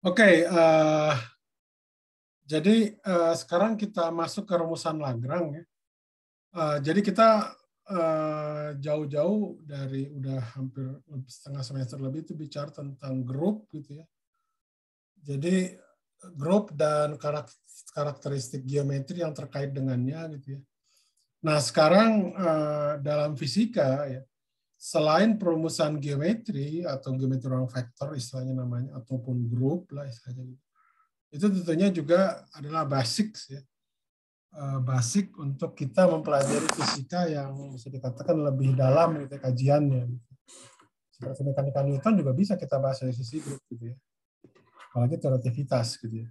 Oke, jadi sekarang kita masuk ke rumusan Lagrange ya. Jadi kita jauh-jauh dari udah hampir setengah semester lebih itu bicara tentang grup gitu ya. Jadi grup dan karakteristik geometri yang terkait dengannya gitu ya. Nah sekarang dalam fisika ya, selain perumusan geometri atau geometri ruang vektor istilahnya namanya ataupun grup lah istilahnya gitu. Itu tentunya juga adalah basic ya. Basic untuk kita mempelajari fisika yang bisa dikatakan lebih dalam gitu kajiannya. Seperti mekanika Newton juga bisa kita bahas dari sisi grup gitu ya. Apalagi relativitas gitu ya.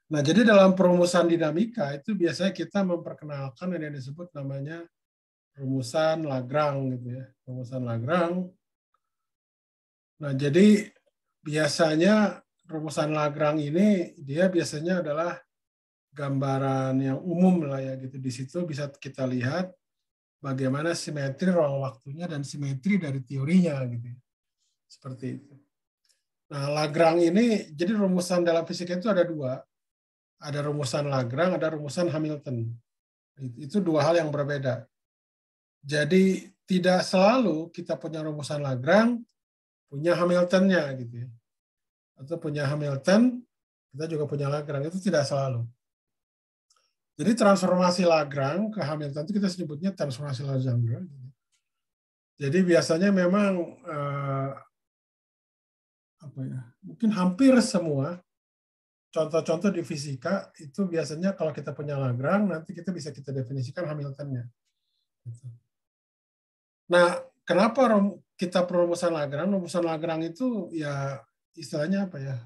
Nah, jadi dalam perumusan dinamika itu biasanya kita memperkenalkan yang disebut namanya rumusan Lagrange gitu ya. Rumusan Lagrange. Nah, jadi biasanya rumusan Lagrange ini dia biasanya adalah gambaran yang umum lah ya gitu. Di situ bisa kita lihat bagaimana simetri ruang waktunya dan simetri dari teorinya gitu. Seperti itu. Nah, Lagrange ini jadi rumusan dalam fisika itu ada dua. Ada rumusan Lagrange, ada rumusan Hamilton. Itu dua hal yang berbeda. Jadi tidak selalu kita punya rumusan Lagrange, punya Hamiltonnya gitu ya. Atau punya Hamilton, kita juga punya Lagrange. Itu tidak selalu. Jadi transformasi Lagrange ke Hamilton itu kita sebutnya transformasi Legendre. Jadi biasanya memang apa ya? Mungkin hampir semua contoh-contoh di fisika itu biasanya kalau kita punya Lagrange nanti kita bisa kita definisikan Hamiltonnya. Nah, kenapa kita perumusan Lagrange? Rumusan Lagrange itu ya istilahnya apa ya?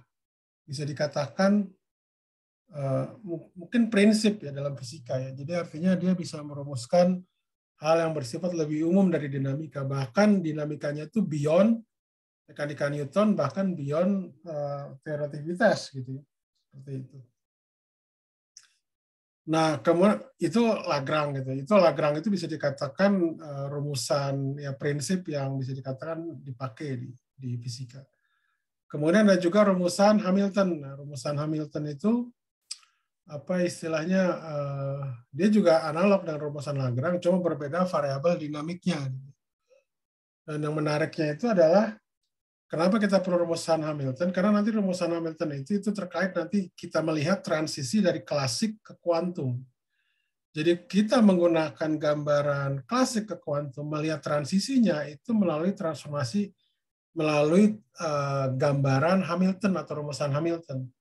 Bisa dikatakan mungkin prinsip ya dalam fisika ya. Jadi artinya dia bisa merumuskan hal yang bersifat lebih umum dari dinamika. Bahkan dinamikanya itu beyond mekanika Newton, bahkan beyond relativitas gitu ya. Seperti itu. Nah, kemudian itu Lagrange gitu. Itu Lagrange itu bisa dikatakan rumusan ya prinsip yang bisa dikatakan dipakai di fisika. Kemudian ada juga rumusan Hamilton. Nah, rumusan Hamilton itu apa istilahnya dia juga analog dengan rumusan Lagrange, cuma berbeda variabel dinamiknya. Dan yang menariknya itu adalah kenapa kita perlu rumusan Hamilton? Karena nanti rumusan Hamilton itu terkait nanti kita melihat transisi dari klasik ke kuantum. Jadi kita menggunakan gambaran klasik ke kuantum, melihat transisinya itu melalui transformasi, melalui gambaran Hamilton atau rumusan Hamilton.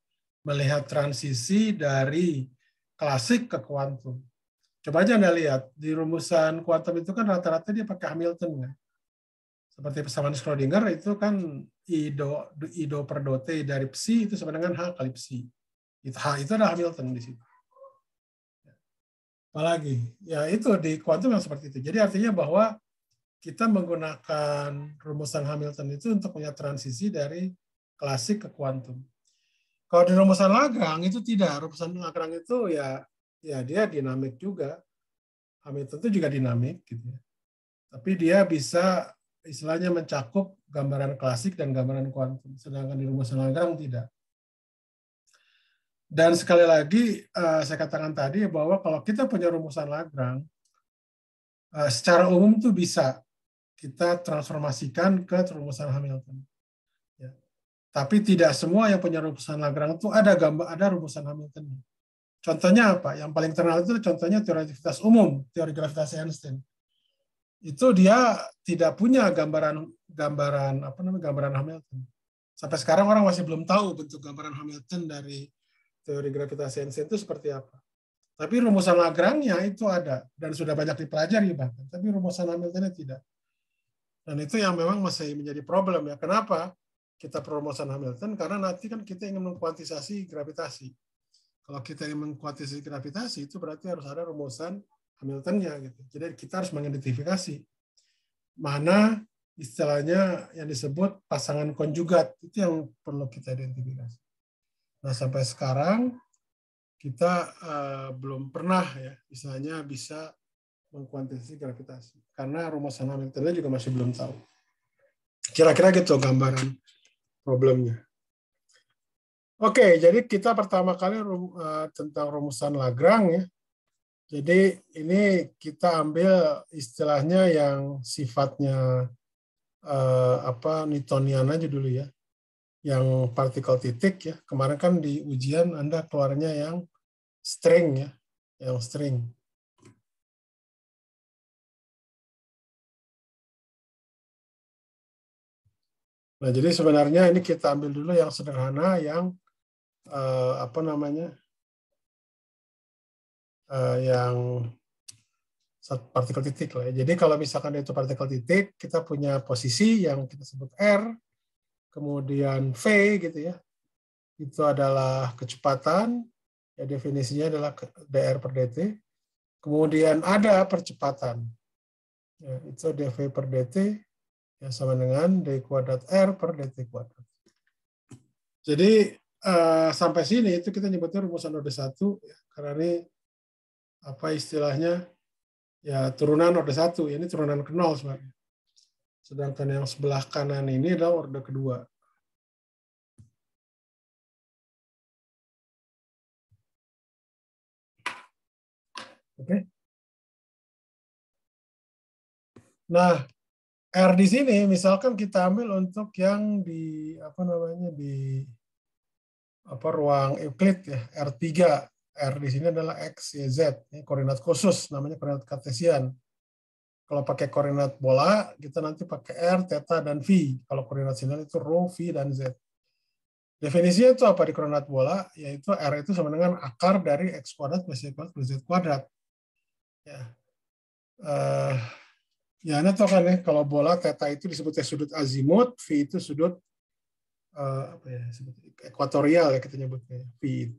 Melihat transisi dari klasik ke kuantum. Coba aja Anda lihat, di rumusan kuantum itu kan rata-rata dia pakai Hamilton. Kan? Seperti persamaan Schrödinger itu kan I do per do T dari psi itu sama dengan H kali psi. H itu adalah Hamilton di situ. Apalagi ya itu di kuantum yang seperti itu. Jadi artinya bahwa kita menggunakan rumusan Hamilton itu untuk melihat transisi dari klasik ke kuantum. Kalau di rumusan Lagrange itu tidak. Rumusan Lagrange itu ya dia dinamik juga. Hamilton itu juga dinamik gitu ya. Tapi dia bisa istilahnya mencakup gambaran klasik dan gambaran kuantum. Sedangkan di rumusan Lagrange tidak. Dan sekali lagi saya katakan tadi bahwa kalau kita punya rumusan Lagrange, secara umum itu bisa kita transformasikan ke rumusan Hamilton. Ya. Tapi tidak semua yang punya rumusan Lagrange itu ada rumusan Hamilton. Contohnya apa? Yang paling terkenal itu contohnya teori relativitas umum, teori gravitasi Einstein. Itu dia tidak punya gambaran Hamilton. Sampai sekarang orang masih belum tahu bentuk gambaran Hamilton dari teori gravitasi Einstein itu seperti apa. Tapi rumusan Lagrange-nya itu ada dan sudah banyak dipelajari bahkan. Tapi rumusan Hamilton-nya tidak. Dan itu yang memang masih menjadi problem ya. Kenapa kita perumusan Hamilton? Karena nanti kan kita ingin mengkuantisasi gravitasi. Kalau kita ingin mengkuantisasi gravitasi itu berarti harus ada rumusan Hamilton-nya gitu. Jadi kita harus mengidentifikasi mana istilahnya yang disebut pasangan konjugat. Itu yang perlu kita identifikasi. Nah, sampai sekarang kita belum pernah ya misalnya bisa mengkuantisasi gravitasi karena rumusan Hamilton juga masih belum tahu. Kira-kira gitu gambaran problemnya. Oke, jadi kita pertama kali tentang rumusan Lagrange ya. Jadi ini kita ambil istilahnya yang sifatnya Newtonian aja dulu ya. Yang partikel titik ya. Kemarin kan di ujian Anda keluarnya yang string ya, yang string. Nah, jadi sebenarnya ini kita ambil dulu yang sederhana yang yang partikel titik lah. Jadi kalau misalkan itu partikel titik, kita punya posisi yang kita sebut R, kemudian V gitu ya. Itu adalah kecepatan, ya definisinya adalah dr per dt. Kemudian ada percepatan, ya, itu dv per dt ya sama dengan d kuadrat r per dt kuadrat. Jadi sampai sini itu kita nyebutnya rumusan orde 1 ya, karena ini apa istilahnya ya turunan orde 1, ini turunan ke 0 sebenarnya. Sedangkan yang sebelah kanan ini adalah orde kedua. Oke. Nah, R di sini misalkan kita ambil untuk yang di ruang Euclid ya, R3. R di sini adalah X, Y, Z, ini koordinat khusus namanya koordinat kartesian. Kalau pakai koordinat bola, kita nanti pakai R, theta, dan V. Kalau koordinat sinyal itu rho, V, dan Z. Definisinya itu apa di koordinat bola? Yaitu R itu sama dengan akar dari X kuadrat plus Y kuadrat plus Z kuadrat. Ya. Ya, Anda tahu kan ya, kalau bola theta itu disebutnya sudut azimut, V itu sudut ekuatorial ya kita nyebutnya, V.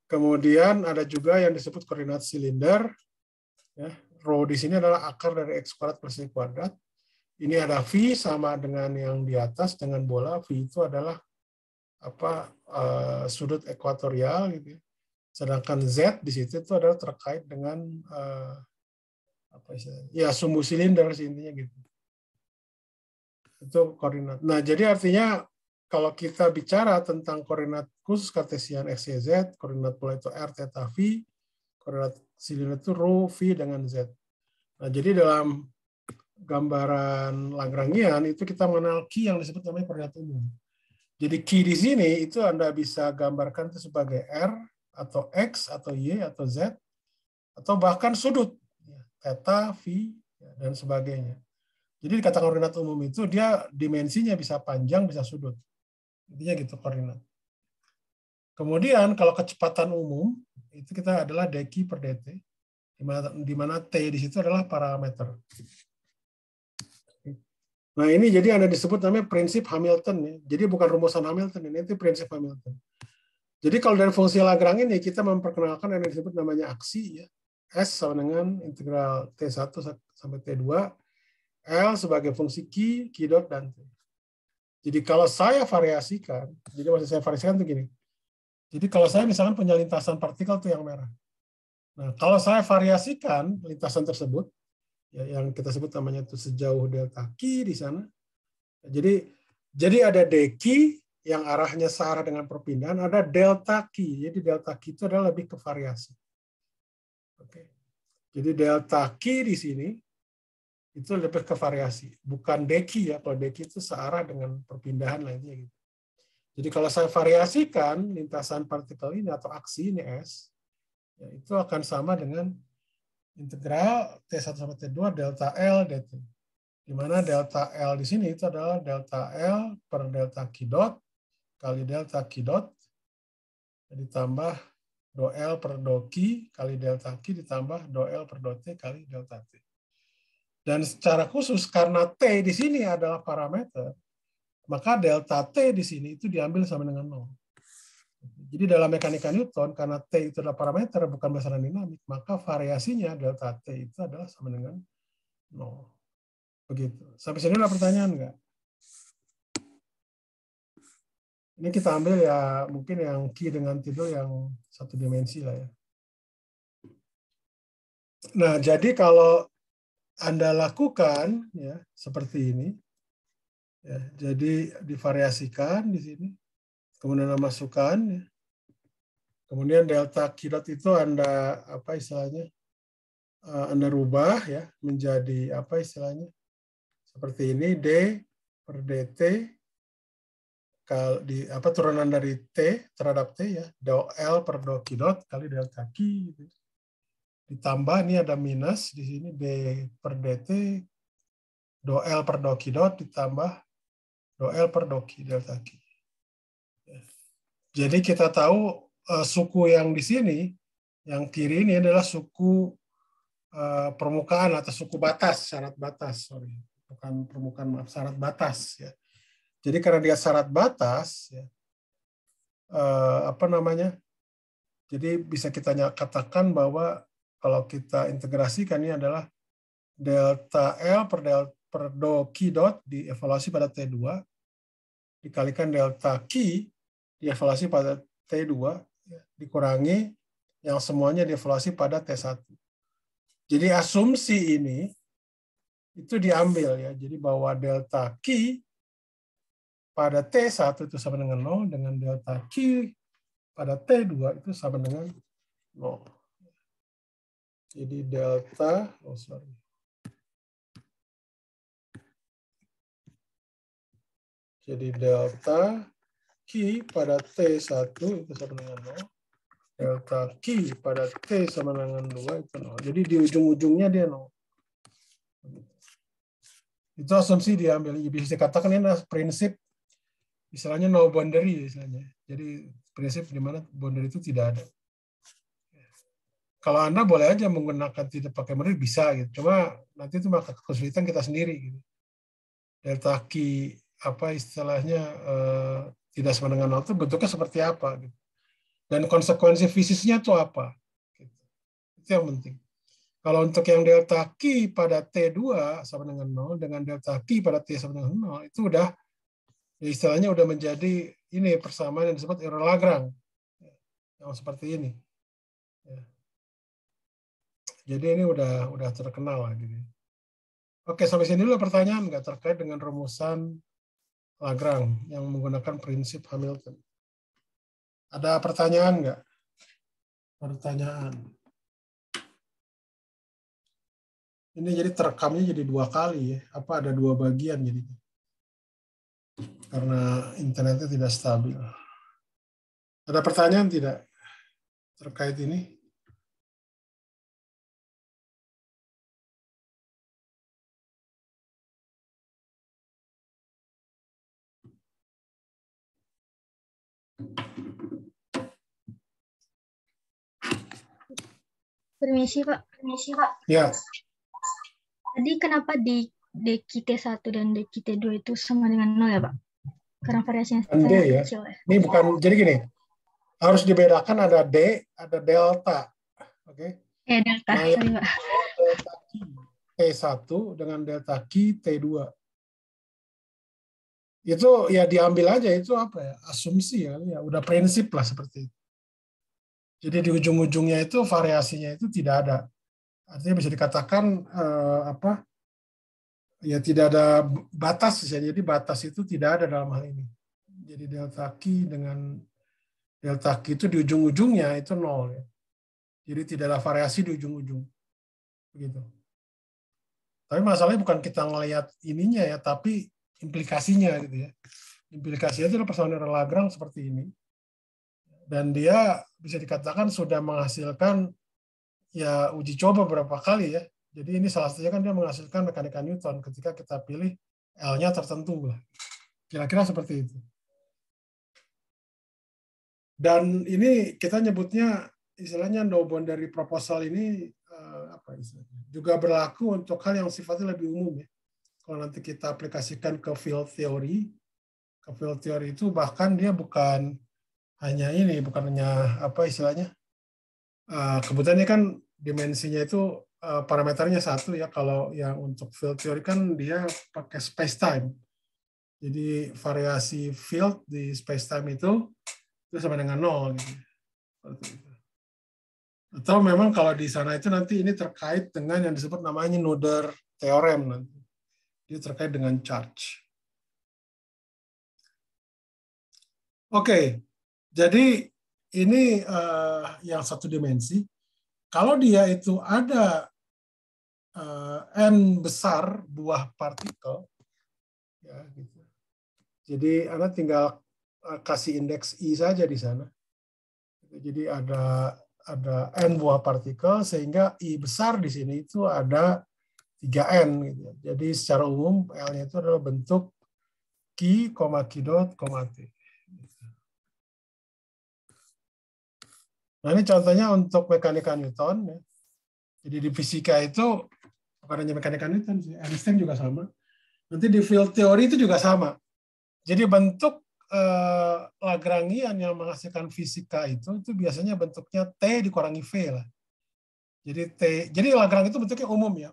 Kemudian ada juga yang disebut koordinat silinder. Ya, rho di sini adalah akar dari X kuadrat plus Y kuadrat. Ini ada V sama dengan yang di atas dengan bola. V itu adalah sudut ekuatorial gitu ya. Sedangkan Z di situ itu adalah terkait dengan sumbu silinder intinya gitu. Itu koordinat. Nah, jadi artinya kalau kita bicara tentang koordinat khusus kartesian X, Y, Z, koordinat bola itu R, theta, V, koordinat silinder itu rho, V dengan Z. Nah, jadi dalam gambaran Lagrangian itu kita mengenal key yang disebut namanya koordinat umum. Jadi key di sini itu Anda bisa gambarkan itu sebagai R atau X atau Y atau Z atau bahkan sudut, theta, V, dan sebagainya. Jadi dikatakan koordinat umum itu dia dimensinya bisa panjang, bisa sudut. Intinya gitu koordinat. Kemudian kalau kecepatan umum itu kita adalah dq per dt, di mana t di situ adalah parameter. Nah ini jadi Anda disebut namanya prinsip Hamilton ya. Jadi bukan rumusan Hamilton, ini itu prinsip Hamilton. Jadi kalau dari fungsi Lagrange ini kita memperkenalkan yang disebut namanya aksi ya. S sama dengan integral T1 sampai T2, L sebagai fungsi Q dot, dan T. Jadi kalau saya variasikan, jadi maksud saya variasikan itu gini. Jadi kalau saya misalkan punya lintasan partikel itu yang merah. Nah, kalau saya variasikan lintasan tersebut, ya, yang kita sebut namanya itu sejauh delta Q di sana. Jadi ada dq yang arahnya searah dengan perpindahan, ada delta Q. Jadi delta Q itu adalah lebih ke variasi. Oke. Jadi delta Q di sini itu lebih ke variasi, bukan dq ya. Kalau dq itu searah dengan perpindahan lainnya gitu. Jadi kalau saya variasikan lintasan partikel ini atau aksi ini S, ya itu akan sama dengan integral T1 sampai T2 delta L dt. Di mana delta L di sini itu adalah delta L per delta Q dot kali delta Q dot ditambah do L per do Q kali delta Q ditambah do L per do T kali delta T. Dan secara khusus karena T di sini adalah parameter, maka delta T di sini itu diambil sama dengan 0. Jadi dalam mekanika Newton, karena T itu adalah parameter, bukan berdasarkan dinamik, maka variasinya delta T itu adalah sama dengan 0. Begitu. Sampai sini ada pertanyaan nggak? Ini kita ambil ya mungkin yang Q dengan tidur yang satu dimensi lah ya. Nah, jadi kalau Anda lakukan ya seperti ini, ya, jadi divariasikan di sini. kemudian Anda masukkan, kemudian delta Q dot itu Anda apa istilahnya, Anda rubah ya menjadi apa istilahnya, seperti ini, D per dt di apa turunan dari T terhadap T ya, do L per do Q dot kali delta Q gitu. Ditambah ini ada minus di sini D per dt do L per do Q dot ditambah do L per do Q delta Q. Jadi kita tahu suku yang di sini, yang kiri ini adalah suku permukaan atau suku batas, syarat batas, sorry, bukan permukaan, maaf, syarat batas ya. Jadi karena dia syarat batas, ya, apa namanya? Jadi bisa kita katakan bahwa kalau kita integrasikan ini adalah delta L per do Q dot dievaluasi pada T2 dikalikan delta Q dievaluasi pada T2 ya, dikurangi yang semuanya dievaluasi pada T1. Jadi asumsi ini itu diambil ya. Jadi bahwa delta Q pada T1 itu sama dengan 0 dengan delta Q pada T2 itu sama dengan 0. Jadi delta, Jadi delta Q pada T1 itu sama dengan 0. Delta Q pada T sama dengan 2 itu 0. Jadi di ujung-ujungnya dia 0. Itu asumsi diambil. Bisa dikatakan ini adalah prinsip istilahnya no boundary istilahnya. Jadi prinsip di mana boundary itu tidak ada. Kalau Anda boleh aja menggunakan tidak pakai boundary bisa gitu. Cuma nanti itu maka kesulitan kita sendiri gitu. Delta Q apa istilahnya tidak sama dengan 0 itu bentuknya seperti apa gitu. Dan konsekuensi fisiknya itu apa? Gitu. Itu yang penting. Kalau untuk yang delta Q pada T2 sama dengan 0 dengan delta Q pada T sama dengan 0 itu udah ya istilahnya udah menjadi ini persamaan yang disebut error Lagrange. Yang seperti ini. Ya. Jadi ini udah terkenal lah gitu. Oke, sampai sini dulu pertanyaan nggak terkait dengan rumusan Lagrange yang menggunakan prinsip Hamilton. Ada pertanyaan nggak? Pertanyaan. Ini jadi terekamnya jadi 2 kali ya. Apa ada 2 bagian jadi? Karena internetnya tidak stabil. Ada pertanyaan tidak terkait ini? Permisi, Pak. Ya. Tadi kenapa di DQT1 dan DQT2 itu sama dengan 0 ya, Pak? Karena variasinya sangat ya. kecil ya. Ini bukan, jadi gini, harus dibedakan ada D, ada delta. Oke. Delta, nah, sorry, Pak. Delta Q T1 dengan delta Q T2. Itu ya diambil aja, itu apa ya, asumsi ya udah prinsip lah seperti itu. Jadi di ujung-ujungnya itu variasinya itu tidak ada. Artinya bisa dikatakan apa? Ya tidak ada batas ya. Jadi batas itu tidak ada dalam hal ini. Jadi delta Q dengan delta Q itu di ujung-ujungnya itu 0 ya. Jadi tidak ada variasi di ujung-ujung. Begitu. Tapi masalahnya bukan kita ngelihat ininya ya, tapi implikasinya gitu ya. Implikasinya itu adalah persamaan error Lagrange seperti ini. Dan dia bisa dikatakan sudah menghasilkan ya uji coba beberapa kali ya. Jadi ini salah satunya kan dia menghasilkan mekanika Newton ketika kita pilih L-nya tertentu lah. Kira-kira seperti itu. Dan ini kita nyebutnya istilahnya no boundary proposal ini apa istilahnya? Juga berlaku untuk hal yang sifatnya lebih umum ya. Kalau nanti kita aplikasikan ke field theory itu bahkan dia bukan hanya ini, bukan hanya apa istilahnya, kebetulan kan dimensinya itu parameternya 1 ya. Kalau yang untuk field theory kan dia pakai space time. Jadi variasi field di space time itu sama dengan 0 gitu. Atau memang kalau di sana itu nanti ini terkait dengan yang disebut namanya Noether theorem nanti. Dia terkait dengan charge. Oke, jadi ini yang satu dimensi. Kalau dia itu ada n besar buah partikel, ya, gitu. Jadi Anda tinggal kasih indeks I saja di sana. Jadi ada n buah partikel sehingga I besar di sini itu ada 3n gitu. Jadi secara umum L-nya itu adalah bentuk Q, Q dot, T. Nah, ini contohnya untuk mekanika Newton. Ya. Jadi di fisika itu bukan hanya mekanika Newton, Einstein juga sama. Nanti di field teori itu juga sama. Jadi bentuk Lagrangian yang menghasilkan fisika itu biasanya bentuknya T dikurangi V lah. Jadi Lagrange itu bentuknya umum ya,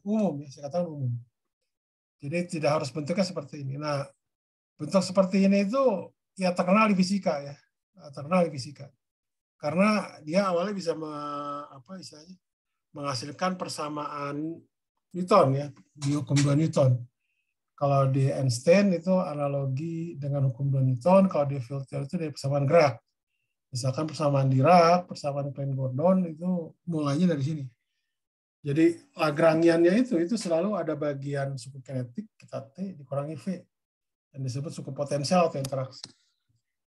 saya katakan umum. Jadi tidak harus bentuknya seperti ini. Nah, bentuk seperti ini itu ya terkenal di fisika ya, terkenal di fisika. Karena dia awalnya bisa menghasilkan persamaan Newton ya, di hukum 2 Newton. Kalau di Einstein itu analogi dengan hukum 2 Newton, kalau di field theory itu dari persamaan gerak. Misalkan persamaan Dirac, persamaan Klein-Gordon itu mulainya dari sini. Jadi Lagrangiannya itu selalu ada bagian suku kinetik kita T dikurangi V yang disebut suku potensial atau interaksi.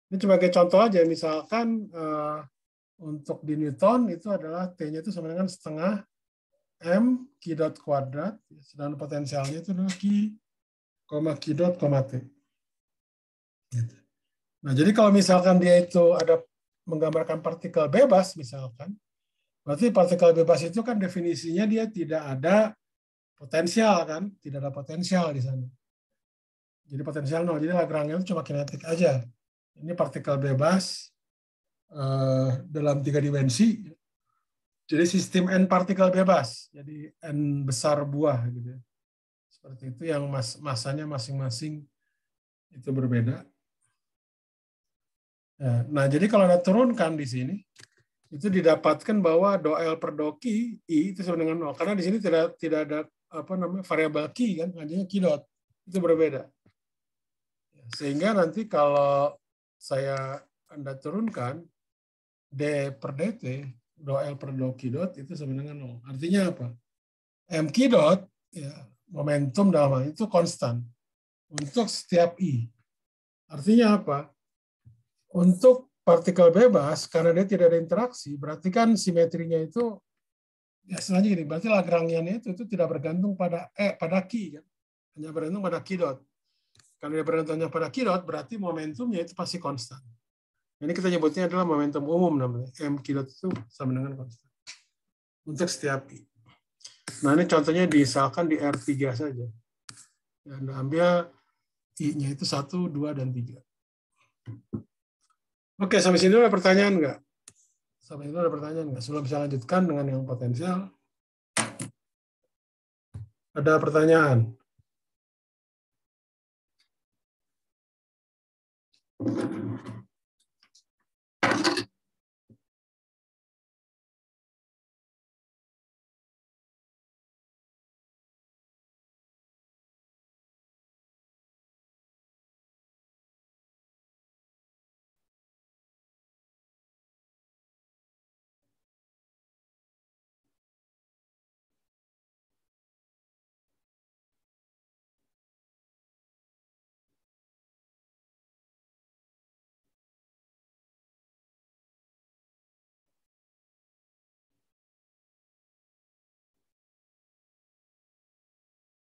Ini sebagai contoh aja, misalkan untuk di Newton itu adalah T-nya itu sama dengan setengah M Q dot kuadrat, sedangkan potensialnya itu adalah Q dot, T. Gitu. Nah, jadi kalau misalkan dia itu ada menggambarkan partikel bebas, misalkan, berarti partikel bebas itu kan definisinya dia tidak ada potensial kan, tidak ada potensial di sana. Jadi potensial nol. Jadi Lagrange itu cuma kinetik aja. Ini partikel bebas dalam 3 dimensi. Jadi sistem n partikel bebas. Jadi n besar buah gitu. Seperti itu yang masanya masing-masing itu berbeda. Nah, jadi kalau Anda turunkan di sini, itu didapatkan bahwa do L per do Q, I itu sama dengan 0. Karena di sini tidak ada variabel Q kan, hanya Q dot. Itu berbeda. Sehingga nanti kalau Anda turunkan D per dt, do L per do Q dot itu sama dengan 0. Artinya apa? M Q dot, ya, momentum dalam hal itu konstan untuk setiap I. Artinya apa? Untuk partikel bebas, karena dia tidak ada interaksi, berarti kan simetrinya itu, ya selanjutnya gini, berarti Lagrangiannya itu tidak bergantung pada Q, kan? Hanya bergantung pada Q dot. Karena dia bergantungnya pada Q dot, berarti momentumnya itu pasti konstan. Ini kita nyebutnya adalah momentum umum namanya. M Q dot itu sama dengan konstan. Untuk setiap I. Nah, ini contohnya misalkan di R3 saja. Anda ambil I-nya itu 1, 2, dan 3. Oke, sampai sini ada pertanyaan nggak? Sampai itu ada pertanyaan nggak? Sebelum bisa lanjutkan dengan yang potensial. Ada pertanyaan?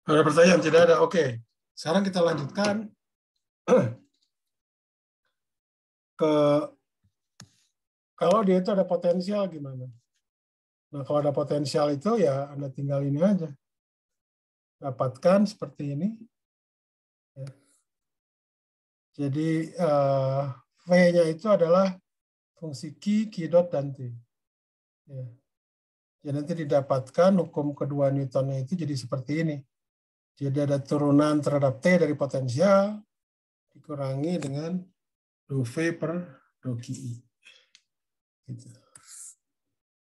Ada pertanyaan? Tidak ada. Oke. Sekarang kita lanjutkan ke kalau dia itu ada potensial gimana? Nah, kalau ada potensial itu ya Anda tinggal ini aja. Dapatkan seperti ini. Ya. Jadi V-nya itu adalah fungsi Q dot, dan T. Ya. Ya, nanti didapatkan hukum kedua Newtonnya itu jadi seperti ini. Jadi ada turunan terhadap T dari potensial dikurangi dengan do V per do QI. Gitu.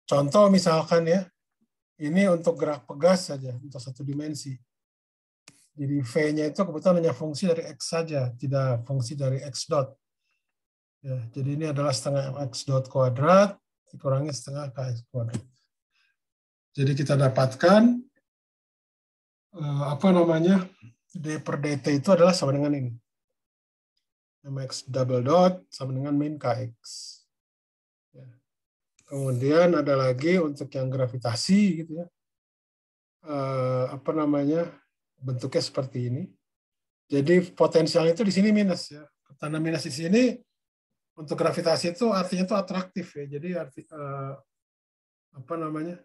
Contoh misalkan ya, ini untuk gerak pegas saja, untuk satu dimensi. Jadi V-nya itu kebetulan hanya fungsi dari X saja, tidak fungsi dari X dot. Ya, jadi ini adalah setengah mx dot kuadrat dikurangi setengah kx kuadrat. Jadi kita dapatkan apa namanya, d per dt itu adalah sama dengan ini. Mx double dot sama dengan min kx. Ya. Kemudian ada lagi untuk yang gravitasi gitu ya. Apa namanya, bentuknya seperti ini. Jadi potensial itu di sini minus ya. Tanda minus di sini untuk gravitasi itu artinya itu atraktif ya. Jadi apa namanya,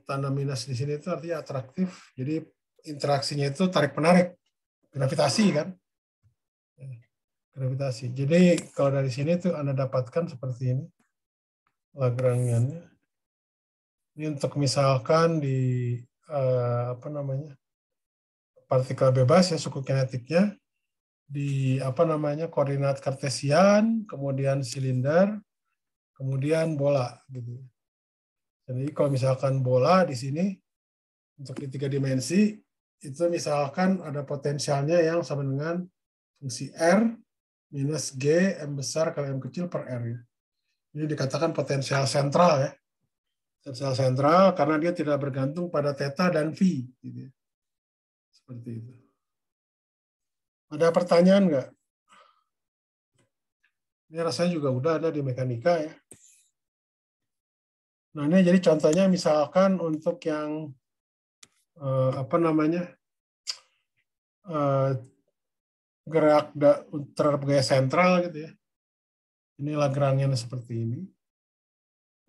tanda minus di sini itu artinya atraktif. Jadi interaksinya itu tarik menarik, gravitasi kan. Gravitasi. Jadi kalau dari sini tuh Anda dapatkan seperti ini Lagrangiannya. Ini untuk misalkan di apa namanya, partikel bebas ya, suku kinetiknya di apa namanya, koordinat kartesian, kemudian silinder, kemudian bola gitu. Jadi kalau misalkan bola di sini untuk di 3 dimensi itu misalkan ada potensialnya yang sama dengan fungsi R minus G M besar kali M kecil per R ya. Ini dikatakan potensial sentral ya. Potensial sentral karena dia tidak bergantung pada theta dan phi gitu ya. Seperti itu. Ada pertanyaan nggak? Ini rasanya juga udah ada di mekanika ya. Nah ini jadi contohnya misalkan untuk yang apa namanya, gerak terhadap gaya sentral gitu ya. Ini Lagrangian seperti ini.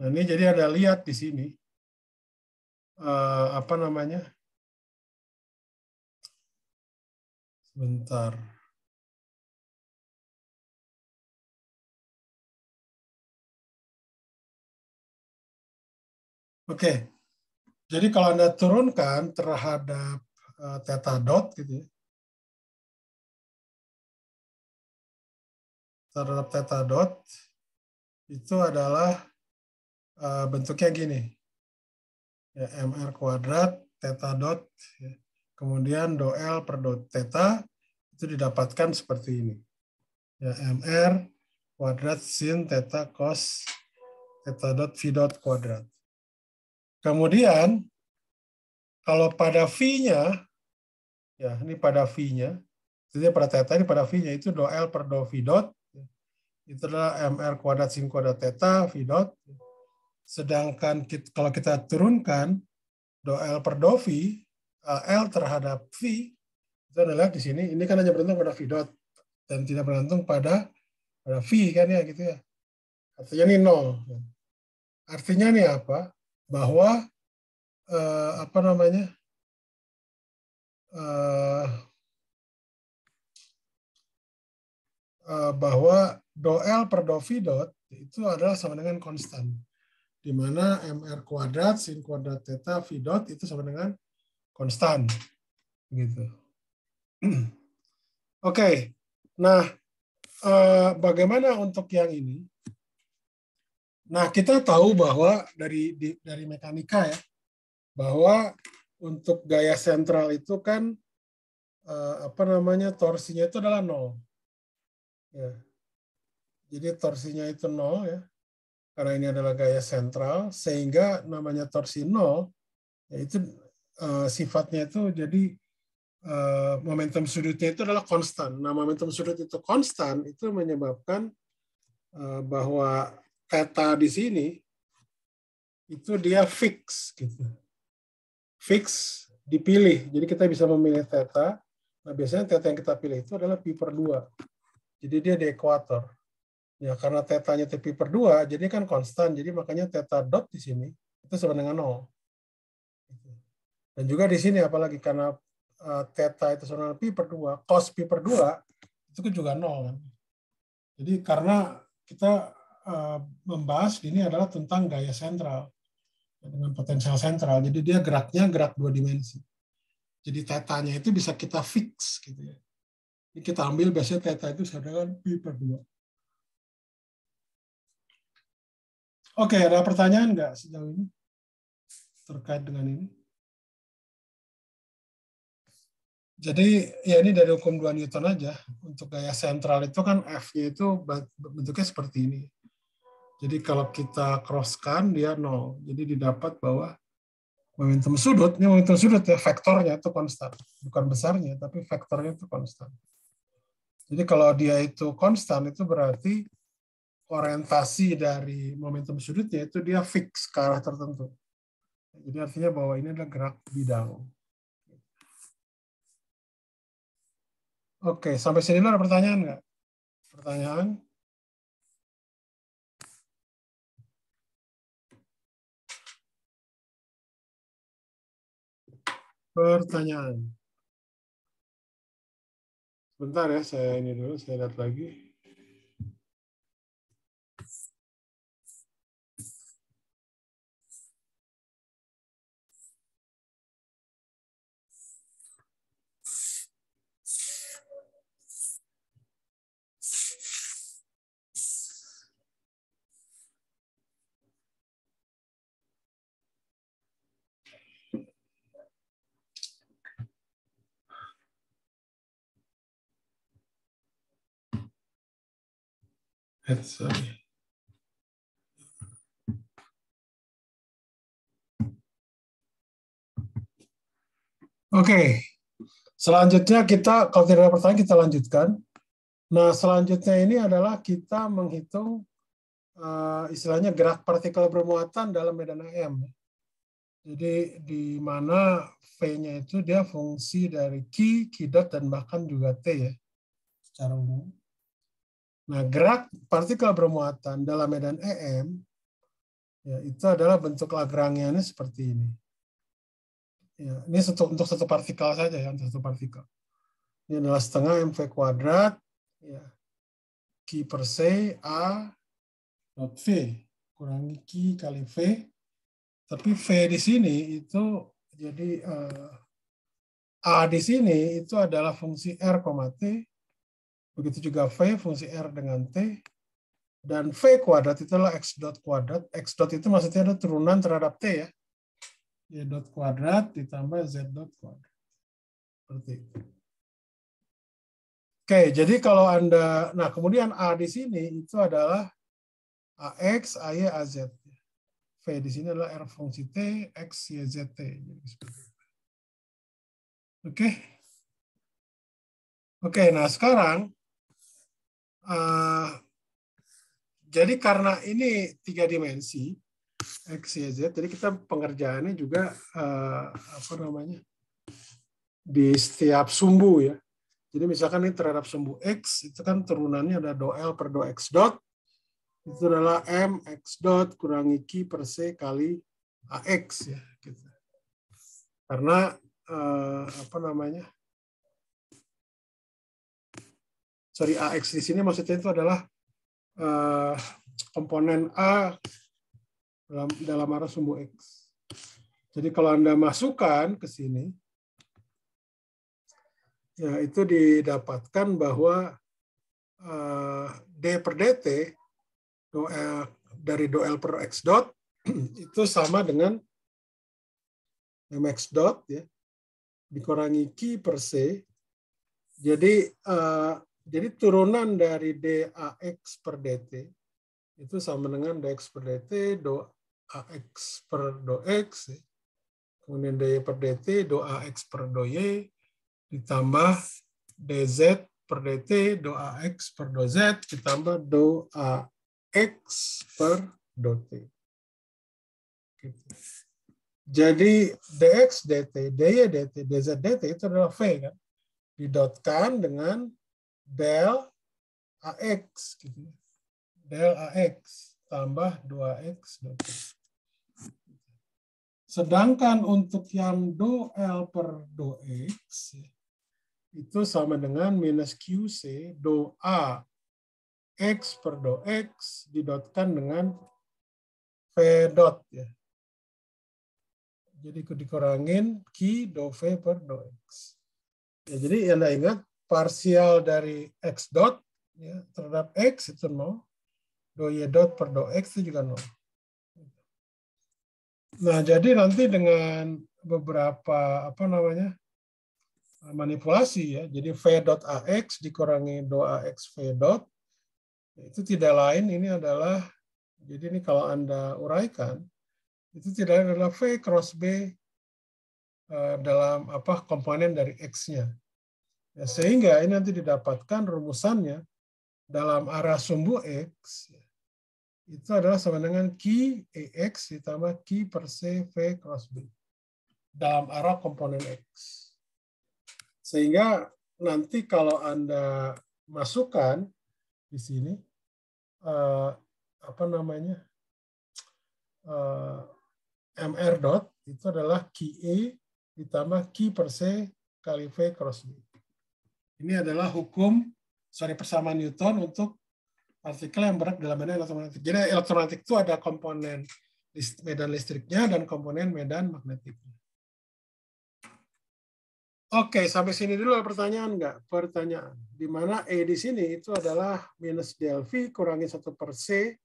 Nah ini jadi ada lihat di sini apa namanya, sebentar. Oke, jadi kalau Anda turunkan terhadap theta dot gitu ya, terhadap theta dot itu adalah bentuknya gini ya, mr kuadrat theta dot ya. Kemudian do L per dot theta itu didapatkan seperti ini ya, mr kuadrat sin theta cos theta dot v dot kuadrat. Kemudian kalau pada v-nya ya, ini pada v-nya, jadi pada theta ini pada v-nya itu do L per do v dot itu adalah mr kuadrat sin kuadrat theta v dot. Sedangkan kalau kita turunkan do L per do v, L terhadap v, itu adalah di sini, ini kan hanya bergantung pada v dot dan tidak bergantung pada v kan ya gitu ya. Artinya ini 0. Artinya ini apa? Bahwa apa namanya? Bahwa do L per do v dot itu adalah sama dengan konstan, di mana mr kuadrat sin kuadrat theta v dot itu sama dengan konstan gitu. Oke. Nah, bagaimana untuk yang ini? Nah, kita tahu bahwa dari mekanika ya, bahwa untuk gaya sentral itu kan apa namanya, torsinya itu adalah 0. Ya. Jadi torsinya itu 0 ya. Karena ini adalah gaya sentral, sehingga namanya torsi 0 yaitu sifatnya itu jadi momentum sudutnya itu adalah konstan. Nah, momentum sudut itu konstan itu menyebabkan bahwa theta di sini itu dia fix gitu. Fix dipilih. Jadi kita bisa memilih theta. Nah, biasanya theta yang kita pilih itu adalah pi per 2. Jadi dia di ekuator. Ya, karena tetanya pi per 2, jadi kan konstan. Jadi makanya theta dot di sini itu sama dengan 0. Dan juga di sini apalagi karena theta itu sama dengan pi per 2, cos pi per 2 itu juga 0 kan. Jadi karena kita membahas ini adalah tentang gaya sentral dengan potensial sentral. Jadi dia geraknya gerak 2 dimensi. Jadi tetanya itu bisa kita fix gitu ya. Jadi kita ambil biasanya theta itu sama dengan pi per 2. Oke, ada pertanyaan nggak sejauh ini terkait dengan ini? Jadi ya ini dari hukum 2 Newton aja. Untuk gaya sentral itu kan F-nya itu bentuknya seperti ini. Jadi kalau kita crosskan dia 0. Jadi didapat bahwa momentum sudut, ini momentum sudut ya, vektornya itu konstan. Bukan besarnya, tapi vektornya itu konstan. Jadi kalau dia itu konstan, itu berarti orientasi dari momentum sudutnya itu dia fix ke arah tertentu. Jadi artinya bahwa ini adalah gerak bidang. Oke, sampai sini ada pertanyaan nggak? Pertanyaan? Pertanyaan. Sebentar ya, saya ini dulu, saya lihat lagi. Sorry. Oke, selanjutnya kita, kalau tidak ada pertanyaan, kita lanjutkan. Nah, selanjutnya ini adalah kita menghitung istilahnya gerak partikel bermuatan dalam medan EM. Jadi di mana V-nya itu dia fungsi dari Q, Q dot, dan bahkan juga T ya, secara umum. Nah, gerak partikel bermuatan dalam medan EM ya, itu adalah bentuk Lagrangiannya seperti ini. Ya, ini untuk satu partikel saja ya, untuk satu partikel. Ini adalah setengah mv kuadrat ya, Q per C A dot V kurangi Q kali V. Tapi V di sini itu jadi A di sini itu adalah fungsi R, T. Begitu juga V fungsi R dengan T. Dan V kuadrat itu adalah X dot kuadrat. X dot itu maksudnya ada turunan terhadap T ya. Y dot kuadrat ditambah Z dot kuadrat. Seperti itu. Oke, jadi kalau Anda, nah kemudian A di sini itu adalah AX, AY, AZ. V di sini adalah R fungsi T, X, Y, Z, T. Oke. Oke, nah sekarang jadi karena ini 3 dimensi X, Y, Z, jadi kita pengerjaannya juga apa namanya di setiap sumbu ya. Jadi misalkan ini terhadap sumbu X itu kan turunannya ada do L per do X dot, itu adalah M X dot kurangi Q per C kali AX ya. Gitu. Karena apa namanya? Sorry, AX di sini maksudnya itu adalah komponen A dalam arah sumbu X. Jadi kalau Anda masukkan ke sini, ya itu didapatkan bahwa D per DT dari do L per X dot itu sama dengan MX dot ya dikurangi Q per C. Jadi turunan dari DAX per DT itu sama dengan DX per DT do AX per do X ya. Kemudian DY per DT do AX per do Y ditambah DZ per DT do AX per do Z ditambah do AX per do T. Gitu. Jadi DX DT, DY DT, DZ DT itu adalah V kan. Didotkan dengan del AX gitu. Del AX tambah 2X DT. Sedangkan untuk yang do L per do X itu sama dengan minus QC do A X per do X didotkan dengan V dot ya. Jadi dikurangin Q do V per do X. Ya, jadi Anda ingat parsial dari X dot ya, terhadap X itu 0. Do Y dot per do X itu juga 0. Nah, jadi nanti dengan beberapa apa namanya manipulasi ya. Jadi V dot AX dikurangi do AX V dot itu tidak lain ini adalah, jadi ini kalau Anda uraikan itu tidak lain adalah V cross B dalam komponen dari X-nya. Ya, sehingga ini nanti didapatkan rumusannya dalam arah sumbu X itu adalah sama dengan Q EX ditambah Q per C V cross B dalam arah komponen X. Sehingga nanti kalau Anda masukkan di sini MR dot itu adalah QE ditambah Q per C kali V cross B. Ini adalah persamaan Newton untuk partikel yang bergerak dalam medan elektromagnetik. Jadi elektromagnetik itu ada komponen medan listriknya dan komponen medan magnetiknya. Oke, sampai sini dulu ada pertanyaan nggak? Pertanyaan. Di mana E di sini itu adalah minus del V kurangi 1 per C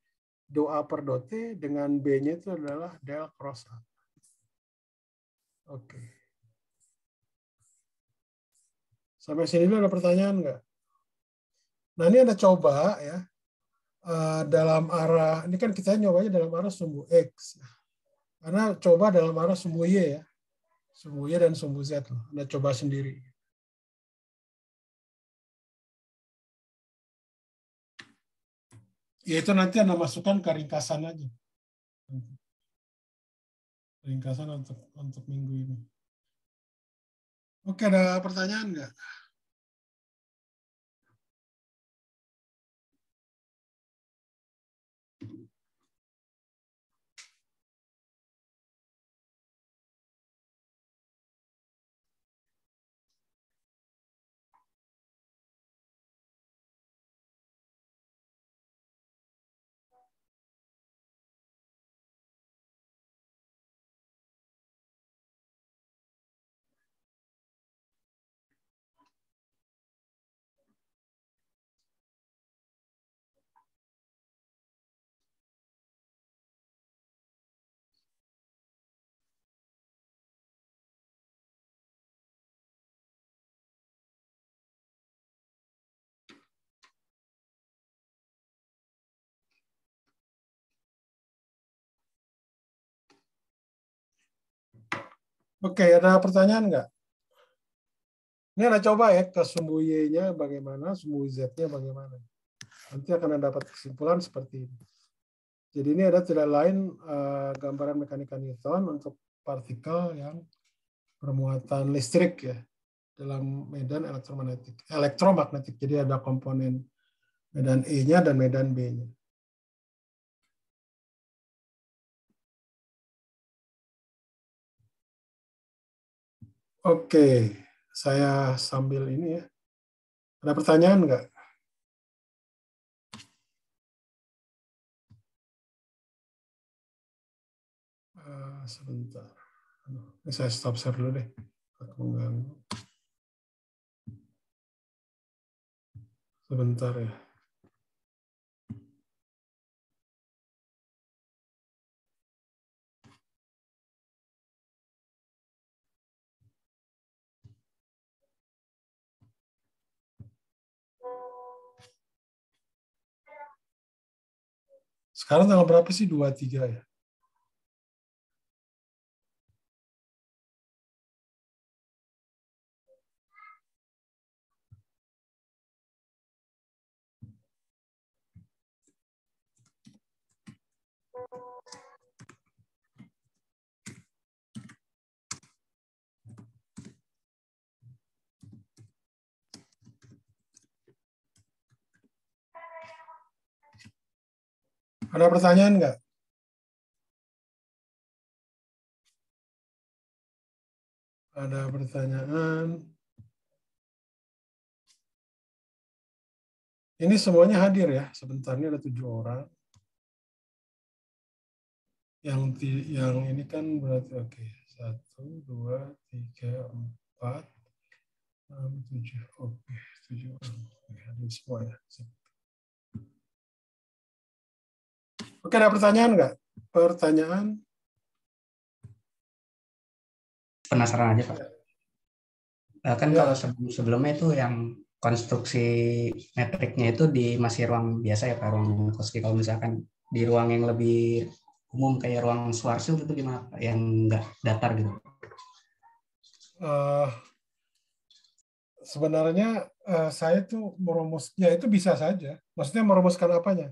do A per do T dengan B-nya itu adalah del cross A. Oke. Sampai sini dulu ada pertanyaan nggak? Nah, ini Anda coba ya. Dalam arah, ini kan kita nyobanya dalam arah sumbu X. Karena coba dalam arah sumbu Y ya. Sumbu Y dan sumbu Z. Anda coba sendiri. Ya itu nanti Anda masukkan ke ringkasan aja. Ringkasan untuk minggu ini. Oke, ada pertanyaan nggak? Oke, ada pertanyaan nggak? Ini Anda coba ya ke sumbu Y-nya bagaimana, sumbu Z-nya bagaimana. Nanti akan Anda dapat kesimpulan seperti ini. Jadi ini ada tidak lain gambaran mekanika Newton untuk partikel yang bermuatan listrik ya dalam medan elektromagnetik. Jadi ada komponen medan E-nya dan medan B-nya. Oke, saya sambil ini ya. Ada pertanyaan nggak? Sebentar. Ini saya stop share dulu deh. Mengganggu. Sebentar ya. Sekarang tanggal berapa sih? 23 ya? Ada pertanyaan nggak? Ada pertanyaan? Ini semuanya hadir ya. Sebentar, ini ada 7 orang. Yang ini kan berarti oke. 1, 2, 3, 4, 6, 7. Oke, 7 orang. Oke, hadir semua ya. Oke, ada pertanyaan nggak? Pertanyaan? Penasaran aja, Pak. Kan Ya. kalau sebelumnya itu yang konstruksi metriknya itu di masih ruang biasa ya Pak, ruang Minkowski. Kalau misalkan di ruang yang lebih umum kayak ruang Schwarzschild itu gimana Pak? Yang nggak datar gitu. Eh, Sebenarnya saya tuh ya itu bisa saja. Maksudnya merumuskan apanya?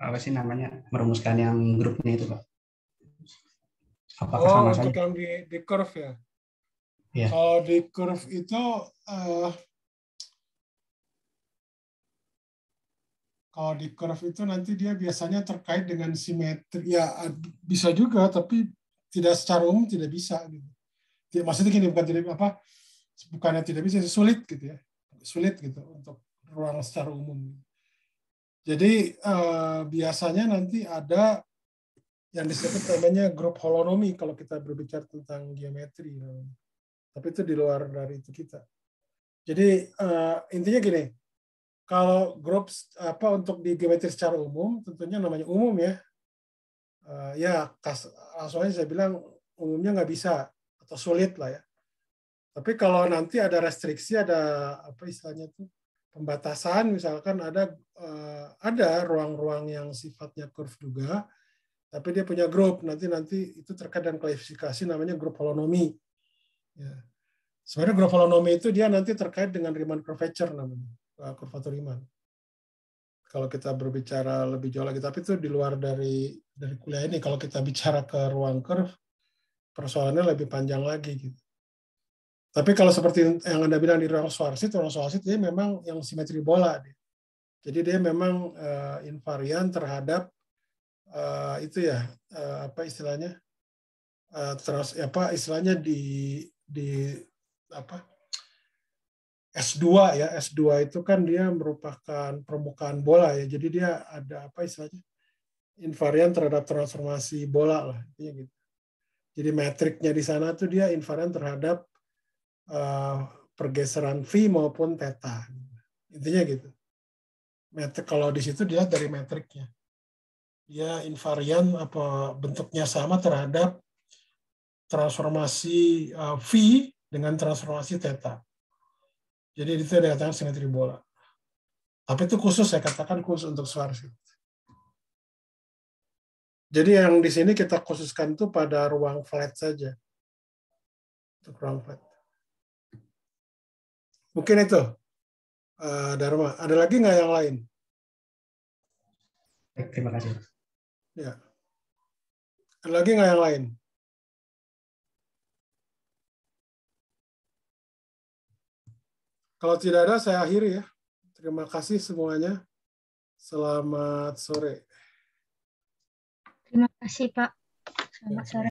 Apa sih namanya, merumuskan yang grupnya itu Pak? Apakah Oh, sama untuk saja? yang di curve ya. Ya. Kalau di curve itu eh, kalau di curve itu nanti dia biasanya terkait dengan simetri. Ya bisa juga, tapi tidak secara umum tidak bisa gitu. Maksudnya gini, bukan tidak apa, bukannya tidak bisa, sulit gitu ya, sulit gitu untuk ruang secara umum. Jadi biasanya nanti ada yang disebut namanya grup holonomi kalau kita berbicara tentang geometri. Tapi itu di luar dari itu kita. Jadi intinya gini, kalau grup apa untuk di geometri secara umum, tentunya namanya umum ya. Ya langsung aja saya bilang umumnya nggak bisa atau sulit lah ya. Tapi kalau nanti ada restriksi, ada apa istilahnya itu pembatasan, misalkan ada ruang-ruang yang sifatnya curve juga, tapi dia punya grup, nanti itu terkait dengan klasifikasi namanya grup holonomi. Ya. Sebenarnya grup holonomi itu dia nanti terkait dengan Riemann curvature namanya, kurvatur Riemann. Kalau kita berbicara lebih jauh lagi, tapi itu di luar dari kuliah ini. Kalau kita bicara ke ruang curve, persoalannya lebih panjang lagi gitu. Tapi kalau seperti yang Anda bilang di ruang Schwarzschild dia memang yang simetri bola. Jadi dia memang invarian terhadap itu ya apa istilahnya istilahnya di apa S2 ya. S2 itu kan dia merupakan permukaan bola ya. Jadi dia ada apa istilahnya invarian terhadap transformasi bola lah, intinya gitu. Jadi metriknya di sana tuh dia invarian terhadap pergeseran V maupun theta. Intinya gitu. Kalau di situ dilihat dari metriknya. Dia invarian apa bentuknya sama terhadap transformasi V dengan transformasi theta. Jadi itu dikatakan simetri bola. Tapi itu khusus, saya katakan khusus untuk Schwarzschild. Jadi yang di sini kita khususkan itu pada ruang flat saja. Untuk ruang flat. Mungkin itu, Dharma. Ada lagi nggak yang lain? Terima kasih. Ya. Ada lagi nggak yang lain? Kalau tidak ada, saya akhiri ya. Terima kasih semuanya. Selamat sore. Terima kasih Pak. Selamat sore.